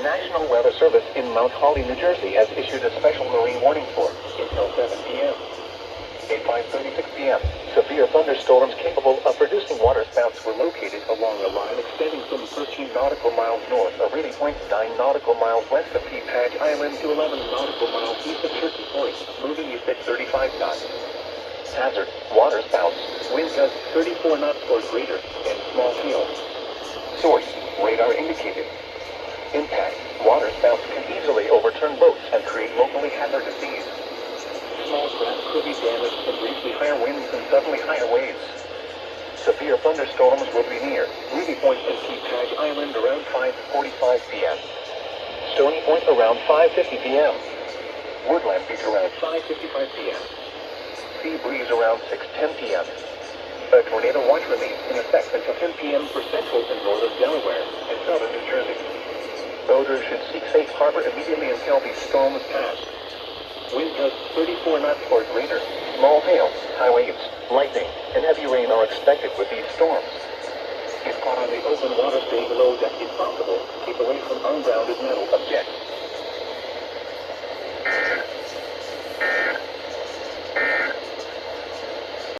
National Weather Service in Mount Holly, New Jersey has issued a special marine warning for until 7 p.m. At 5:36 p.m., severe thunderstorms capable of producing waterspouts were located along a line extending from 13 nautical miles north of 80.9 nautical miles west of Peapage Island to 11 nautical miles east of Turkey Point, moving east at 35 knots. Hazard, waterspouts, wind gusts 34 knots or greater, and small hail. Source, radar indicated. Impact, waterspouts can easily overturn boats and create locally hazardous seas. Small craft could be damaged from briefly higher winds and suddenly higher waves. Severe thunderstorms will be near Ruby Point and Peapage Island around 5:45 p.m. Stony Point around 5:50 p.m. Woodland Beach around 5:55 p.m. Sea breeze around 6:10 p.m. A tornado watch remains in effect until 10 p.m. for central and northern Delaware and southern New Jersey. Boaters should seek safe harbor immediately until these storms pass. Wind gusts 34 knots or greater. Small hail, high waves, lightning, and heavy rain are expected with these storms. If caught on the open water, stay below deck if possible. Keep away from ungrounded metal objects.